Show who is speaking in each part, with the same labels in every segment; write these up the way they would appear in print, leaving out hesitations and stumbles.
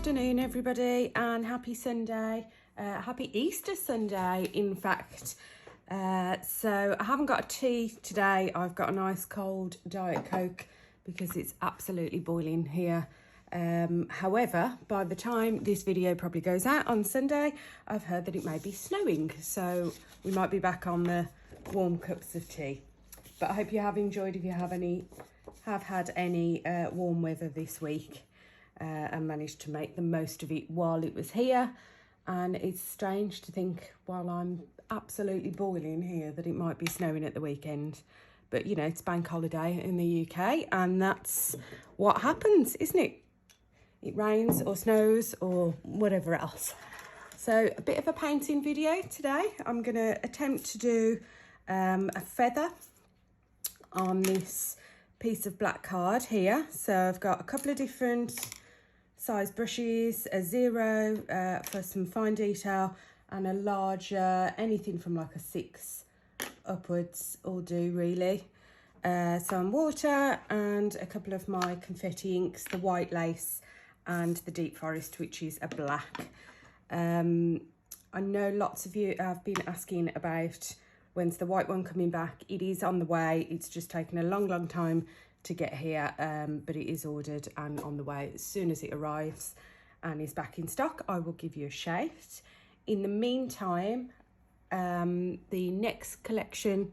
Speaker 1: afternoon, everybody, and happy Sunday. Happy Easter Sunday, in fact. So I haven't got a tea today. I've got a nice cold Diet Coke because it's absolutely boiling here. However, by the time this video probably goes out on Sunday, I've heard that it may be snowing. So we might be back on the warm cups of tea. But I hope you have enjoyed, if you have had any warm weather this week. And managed to make the most of it while it was here. And it's strange to think, while I'm absolutely boiling here, that it might be snowing at the weekend. But, you know, it's bank holiday in the UK, and that's what happens, isn't it? It rains or snows or whatever else. So a bit of a painting video today. I'm going to attempt to do a feather on this piece of black card here. So I've got a couple of different size brushes, a 0 for some fine detail, and a larger, anything from like a 6 upwards will do really. Some water and a couple of my confetti inks, the white lace and the deep forest, which is a black. I know lots of you have been asking about when's the white one coming back. It is on the way. It's just taken a long time to get here, but it is ordered and on the way. As soon as it arrives and is back in stock, I will give you a shout. In the meantime, the next collection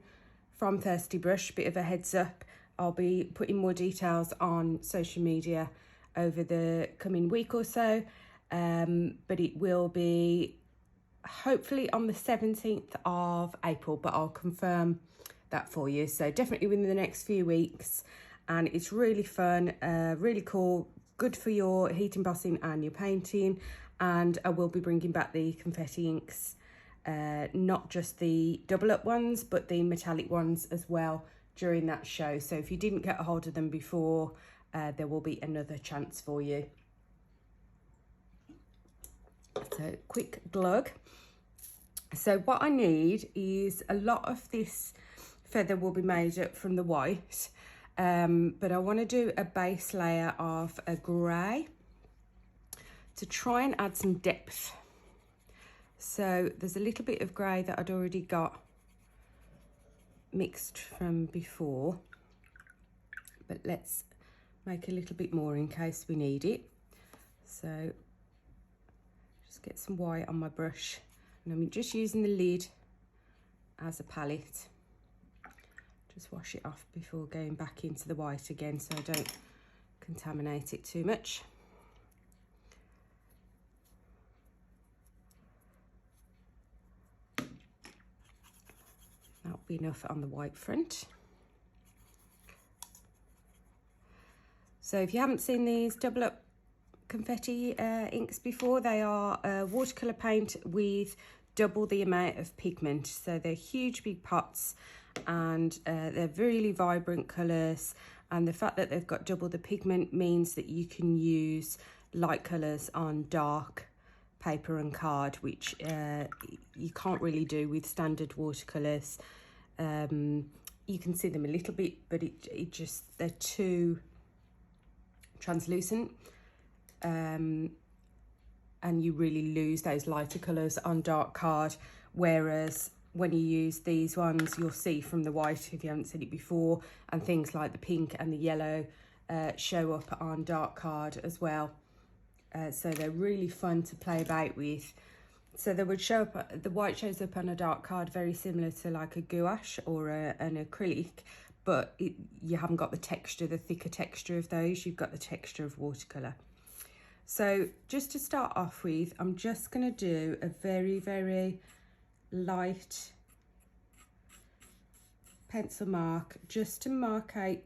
Speaker 1: from Thirsty Brush, bit of a heads up, I'll be putting more details on social media over the coming week or so, but it will be hopefully on the 17th of April, but I'll confirm that for you. So definitely within the next few weeks. And it's really fun, really cool, good for your heat embossing and your painting. And I will be bringing back the confetti inks, not just the double up ones, but the metallic ones as well during that show. So if you didn't get a hold of them before, there will be another chance for you. So quick glug. So what I need is, a lot of this feather will be made up from the white. But I want to do a base layer of a grey to try and add some depth. So there's a little bit of grey that I'd already got mixed from before, but let's make a little bit more in case we need it. So just get some white on my brush, and I'm just using the lid as a palette. Just wash it off before going back into the white again, so I don't contaminate it too much. That'll be enough on the white front. So if you haven't seen these double up confetti inks before, they are watercolour paint with double the amount of pigment. So they're huge big pots, and they're really vibrant colours, and the fact that they've got double the pigment means that you can use light colours on dark paper and card, which you can't really do with standard watercolours. You can see them a little bit, but they're too translucent, and you really lose those lighter colours on dark card, whereas when you use these ones, you'll see from the white, if you haven't seen it before, and things like the pink and the yellow show up on dark card as well. So they're really fun to play about with. So they would show up, the white shows up on a dark card very similar to like a gouache or an acrylic, but you haven't got the texture, the thicker texture of those. You've got the texture of watercolour. So just to start off with, I'm just going to do a very light pencil mark, just to mark out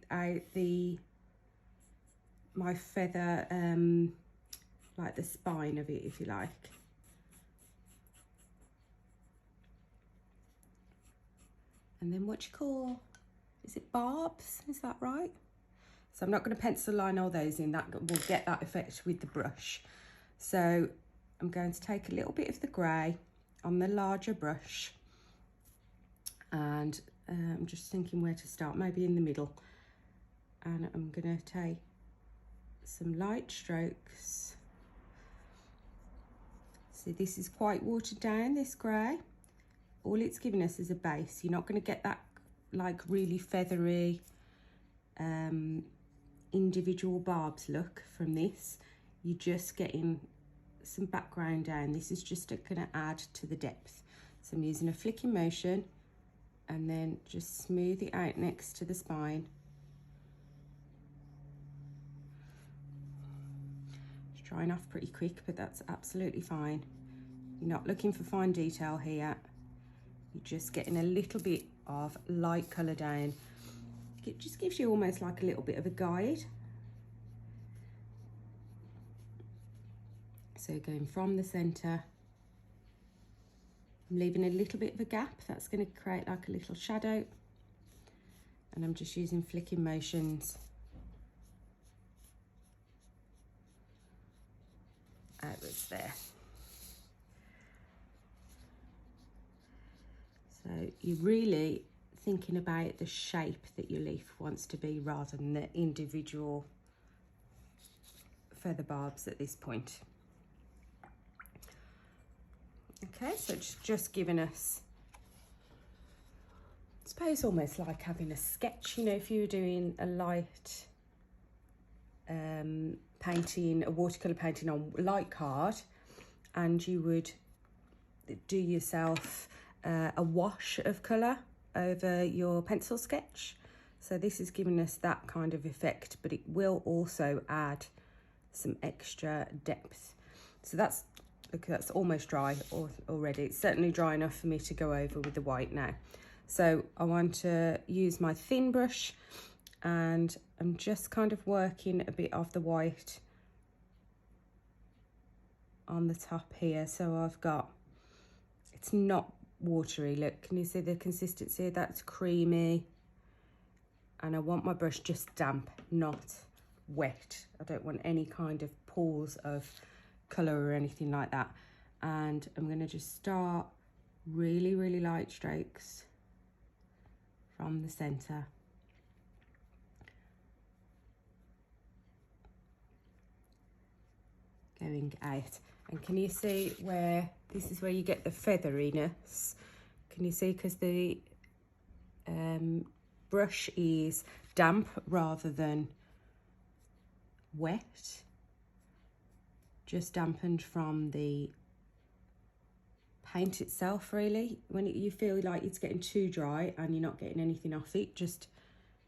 Speaker 1: my feather, like the spine of it, if you like. And then what you call, is it barbs? Is that right? So I'm not going to pencil line all those in. That will get that effect with the brush. So I'm going to take a little bit of the grey on the larger brush, and I'm just thinking where to start, maybe in the middle, and I'm going to take some light strokes So this is quite watered down, this grey. All it's giving us is a base. You're not going to get that like really feathery individual barbs look from this. You're just getting some background down. This is just going to add to the depth. So I'm using a flicking motion and then just smooth it out next to the spine. It's drying off pretty quick, but that's absolutely fine. You're not looking for fine detail here. You're just getting a little bit of light colour down. It just gives you almost like a little bit of a guide. So going from the centre, I'm leaving a little bit of a gap. That's going to create like a little shadow. And I'm just using flicking motions outwards there. So you're really thinking about the shape that your leaf wants to be rather than the individual feather barbs at this point. Okay, so it's just giving us, I suppose, almost like having a sketch, you know, if you were doing a light painting, a watercolour painting on light card, and you would do yourself a wash of colour over your pencil sketch. So this is giving us that kind of effect, but it will also add some extra depth. So that's, look, that's almost dry already. It's certainly dry enough for me to go over with the white now. So I want to use my thin brush, and I'm just kind of working a bit of the white on the top here. So I've got, it's not watery, look, can you see the consistency? That's creamy, and I want my brush just damp, not wet. I don't want any kind of pools of colour or anything like that. And I'm going to just start really, really light strokes from the centre. Going out. And can you see where, this is where you get the featheriness? Can you see, because the brush is damp rather than wet, just dampened from the paint itself really. When you feel like it's getting too dry and you're not getting anything off it, just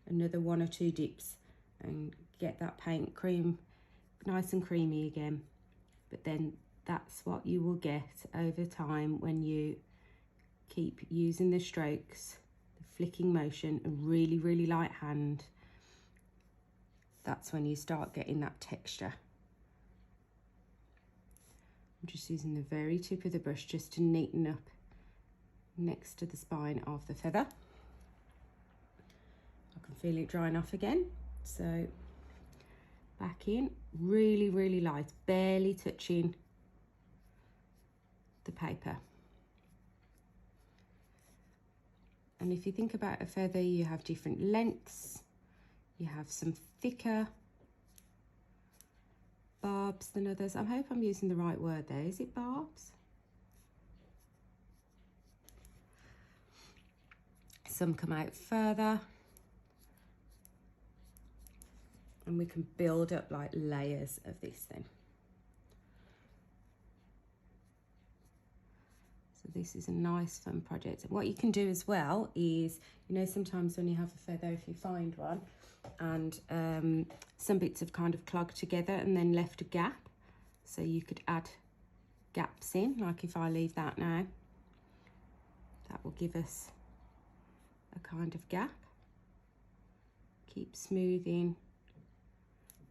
Speaker 1: another 1 or 2 dips and get that paint cream nice and creamy again. But then that's what you will get over time when you keep using the strokes, the flicking motion, a really, really light hand. That's when you start getting that texture. I'm just using the very tip of the brush just to neaten up next to the spine of the feather. I can feel it drying off again. So back in, really, really light, barely touching the paper. And if you think about a feather, you have different lengths. You have some thicker barbs than others. I hope I'm using the right word there. Is it barbs? Some come out further. And we can build up like layers of this then. So this is a nice fun project. What you can do as well is, you know, sometimes when you have a feather, if you find one, and some bits have kind of clogged together and then left a gap, so you could add gaps in, like if I leave that now, that will give us a kind of gap. Keep smoothing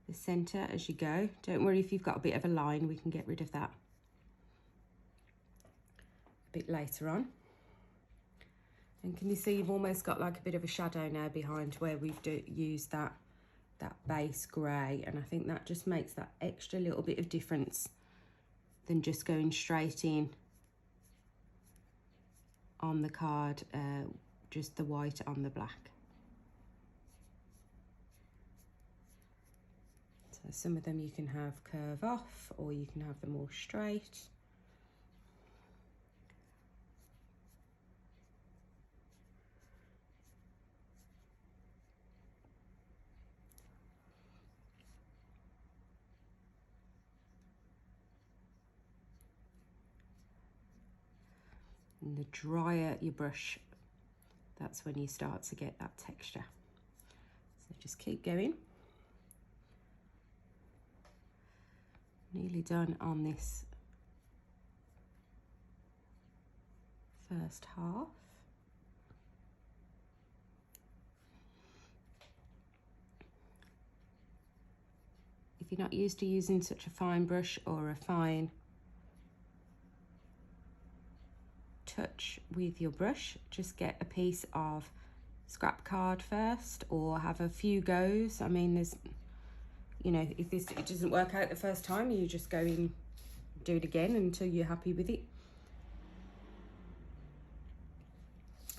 Speaker 1: the centre as you go. Don't worry if you've got a bit of a line, we can get rid of that a bit later on. And can you see you've almost got like a bit of a shadow now behind where we've used that base grey, and I think that just makes that extra little bit of difference than just going straight in on the card, just the white on the black. So some of them you can have curve off, or you can have them all straight. And the drier your brush, that's when you start to get that texture. So just keep going. Nearly done on this first half. If you're not used to using such a fine brush or a fine touch with your brush, just get a piece of scrap card first or have a few goes. I mean, there's, you know, if it doesn't work out the first time, you just go in, do it again until you're happy with it.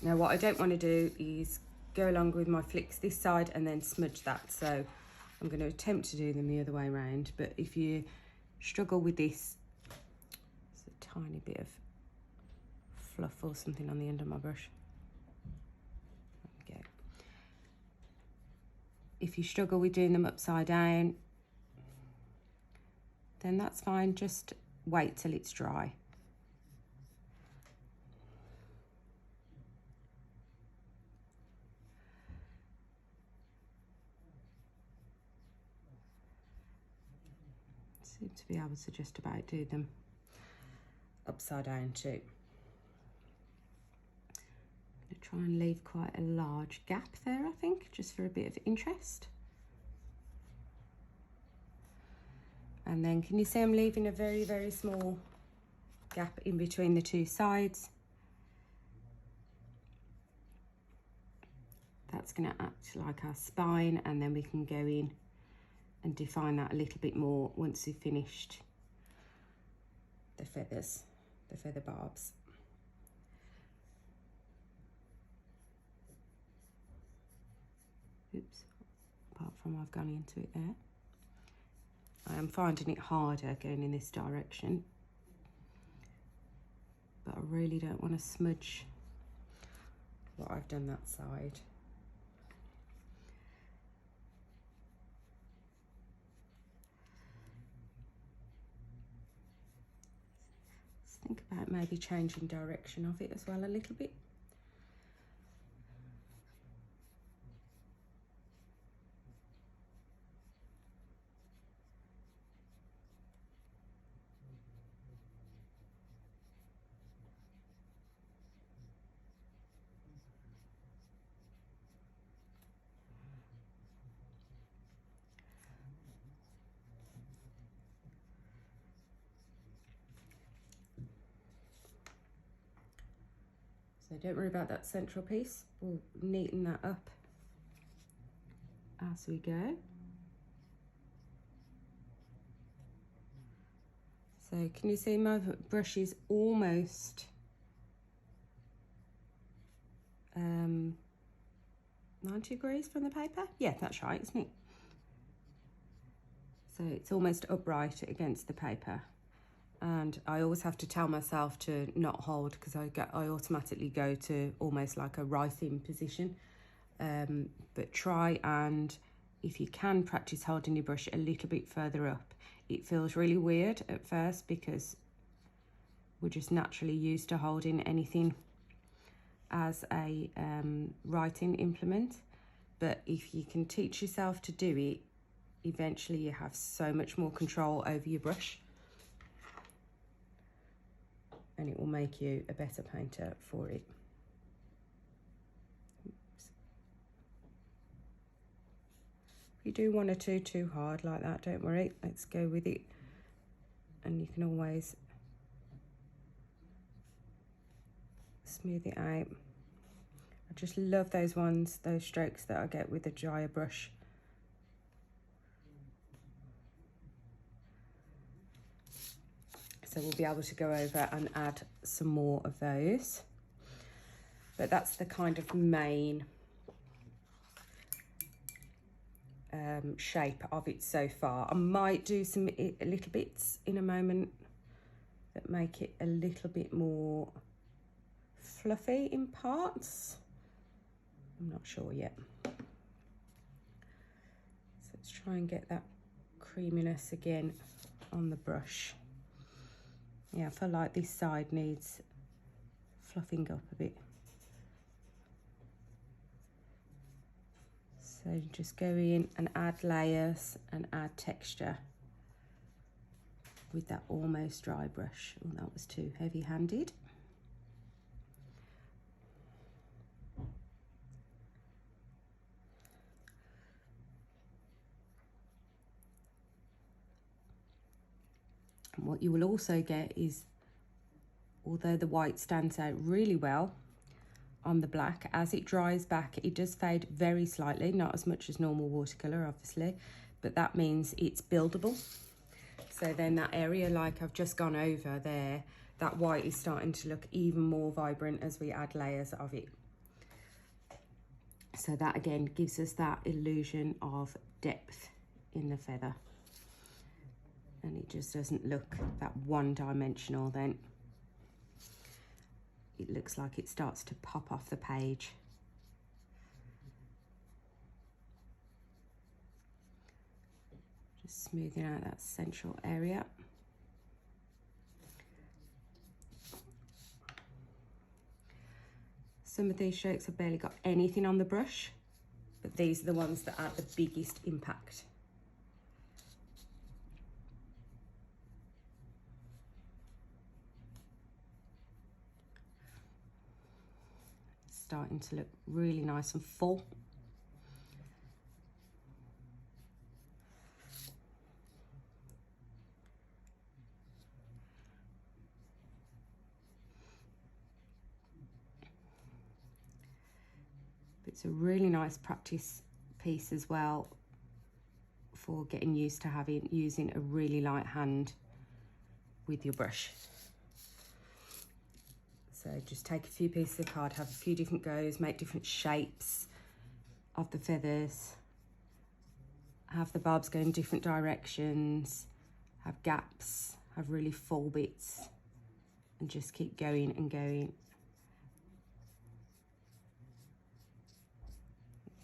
Speaker 1: Now what I don't want to do is go along with my flicks this side and then smudge that, so I'm going to attempt to do them the other way around. But if you struggle with this, it's a tiny bit of fluff or something on the end of my brush. Okay. If you struggle with doing them upside down, then that's fine, just wait till it's dry. Seem to be able to just about do them upside down too. I'm going to try and leave quite a large gap there, I think, just for a bit of interest. And then can you see I'm leaving a very, very small gap in between the two sides? That's going to act like our spine, and then we can go in and define that a little bit more once we've finished the feathers, the feather barbs. Oops, apart from I've gone into it there. I am finding it harder going in this direction, but I really don't want to smudge what I've done that side. Think about maybe changing direction of it as well a little bit. So don't worry about that central piece, we'll neaten that up as we go. So can you see my brush is almost 90 degrees from the paper? Yeah, that's right, isn't it? So it's almost upright against the paper. And I always have to tell myself to not hold, because I automatically go to almost like a writing position. But try and, if you can, practice holding your brush a little bit further up. It feels really weird at first because we're just naturally used to holding anything as a writing implement. But if you can teach yourself to do it, eventually you have so much more control over your brush. And it will make you a better painter for it. Oops. If you do one or two too hard like that, don't worry, let's go with it. And you can always smooth it out. I just love those ones, those strokes that I get with a drier brush. So we'll be able to go over and add some more of those. But that's the kind of main shape of it so far. I might do some little bits in a moment that make it a little bit more fluffy in parts. I'm not sure yet. So let's try and get that creaminess again on the brush. Yeah, I feel like this side needs fluffing up a bit. So just go in and add layers and add texture with that almost dry brush. Oh, that was too heavy-handed. And what you will also get is, although the white stands out really well on the black, as it dries back, it does fade very slightly, not as much as normal watercolour, obviously, but that means it's buildable. So then that area, like I've just gone over there, that white is starting to look even more vibrant as we add layers of it. So that again gives us that illusion of depth in the feather. And it just doesn't look that one-dimensional then. It looks like it starts to pop off the page. Just smoothing out that central area. Some of these strokes have barely got anything on the brush, but these are the ones that add the biggest impact. It's starting to look really nice and full. It's a really nice practice piece as well for getting used to using a really light hand with your brush. So just take a few pieces of card, have a few different goes, make different shapes of the feathers, have the barbs go in different directions, have gaps, have really full bits, and just keep going and going.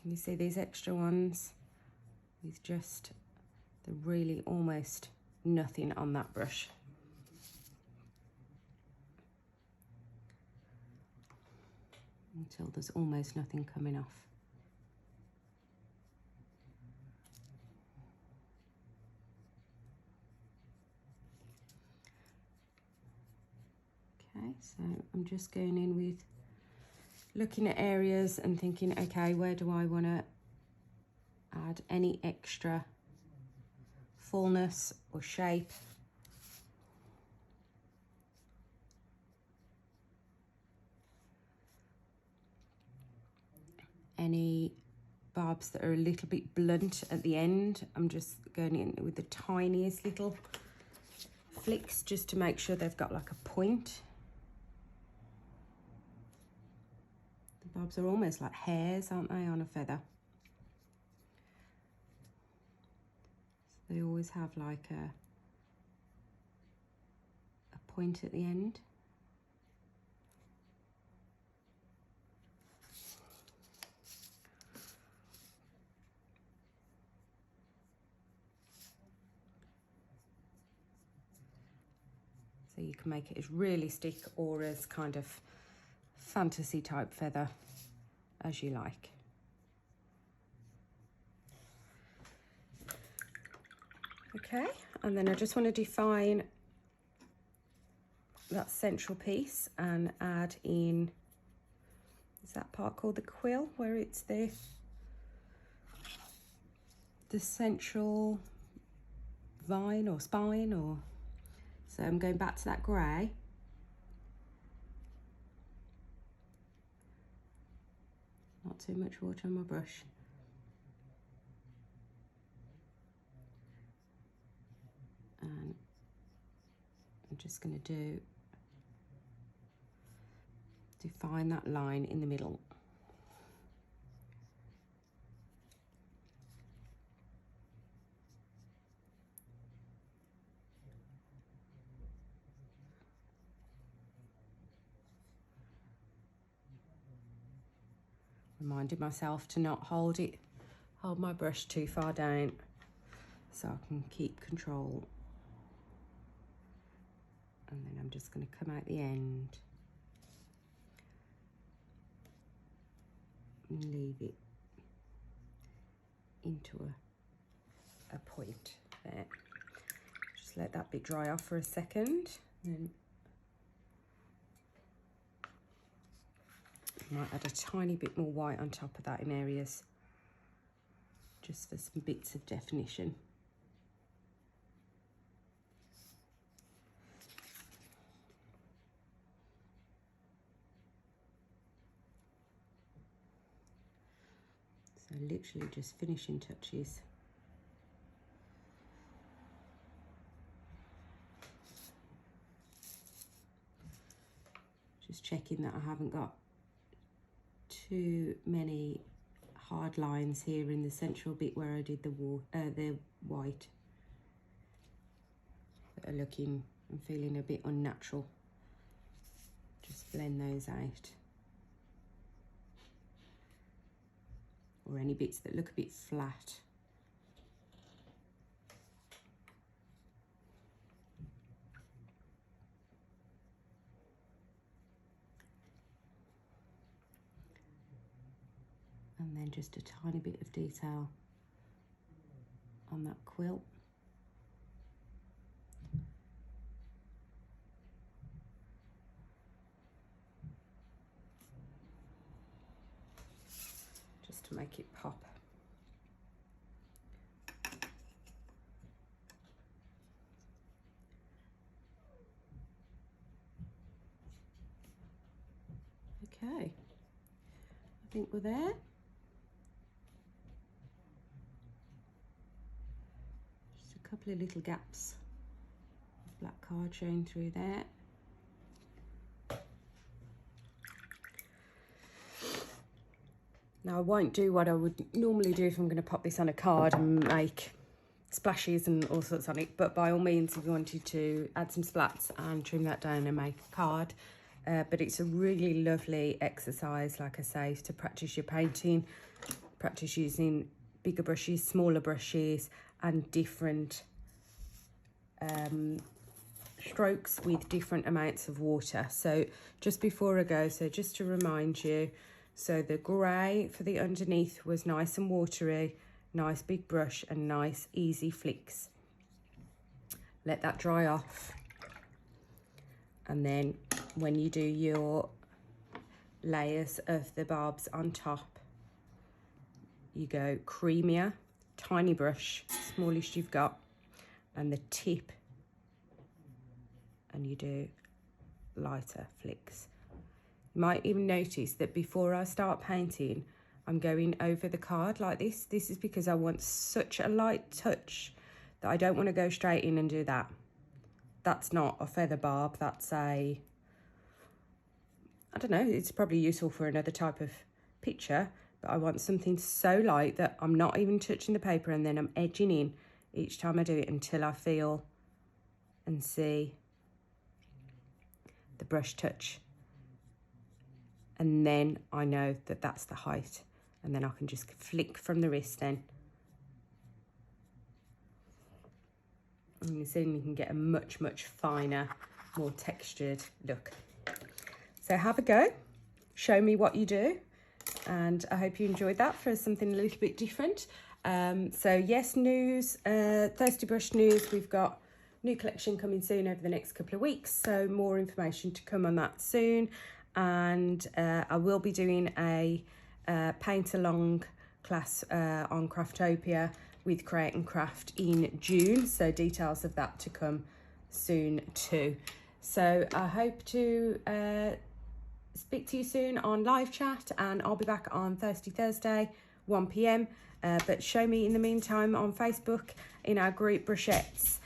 Speaker 1: Can you see these extra ones with just the really almost nothing on that brush? Until there's almost nothing coming off. Okay, so I'm just going in with looking at areas and thinking, okay, where do I want to add any extra fullness or shape? Any barbs that are a little bit blunt at the end, I'm just going in with the tiniest little flicks just to make sure they've got like a point. The barbs are almost like hairs, aren't they, on a feather? So they always have like a point at the end. So you can make it as really stick or as kind of fantasy type feather as you like. Okay, and then I just want to define that central piece and add in, is that part called the quill, where it's the central vine or spine, or so I'm going back to that grey. Not too much water on my brush. And I'm just going to define that line in the middle. Reminding myself to not hold my brush too far down so I can keep control. And then I'm just going to come out the end and leave it into a point there. Just let that bit dry off for a second. Then I might add a tiny bit more white on top of that in areas, just for some bits of definition. So literally just finishing touches. Just checking that I haven't got too many hard lines here in the central bit where I did the white that are looking and feeling a bit unnatural. Just blend those out. Or any bits that look a bit flat. And then just a tiny bit of detail on that quilt. Just to make it pop. Okay, I think we're there. Just a couple of little gaps of black card showing through there. Now I won't do what I would normally do if I'm going to pop this on a card and make splashes and all sorts on it, but by all means if you wanted to add some splats and trim that down and make a card. But it's a really lovely exercise, like I say, to practice your painting, practice using bigger brushes, smaller brushes and different strokes with different amounts of water. So just before I go, so just to remind you, so the grey for the underneath was nice and watery, nice big brush and nice easy flicks. Let that dry off. And then when you do your layers of the barbs on top, you go creamier, tiny brush, smallest you've got, and the tip, and you do lighter flicks. You might even notice that before I start painting, I'm going over the card like this. This is because I want such a light touch that I don't want to go straight in and do that. That's not a feather barb, that's a, I don't know, it's probably useful for another type of picture, but I want something so light that I'm not even touching the paper, and then I'm edging in each time I do it until I feel and see the brush touch. And then I know that that's the height, and then I can just flick from the wrist then. And you see you can get a much, much finer, more textured look. So have a go, show me what you do, and I hope you enjoyed that for something a little bit different. So yes, news, Thirsty Brush news, we've got new collection coming soon over the next couple of weeks, so more information to come on that soon. And I will be doing a paint along class on Craftopia with Create and Craft in June, so details of that to come soon too. So I hope to speak to you soon on live chat, and I'll be back on Thirsty Thursday 1 PM, but show me in the meantime on Facebook in our group Brushettes,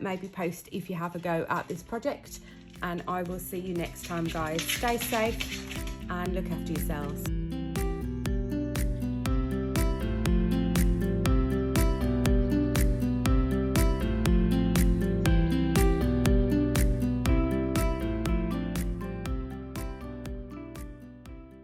Speaker 1: maybe post if you have a go at this project, and I will see you next time guys. Stay safe and look after yourselves.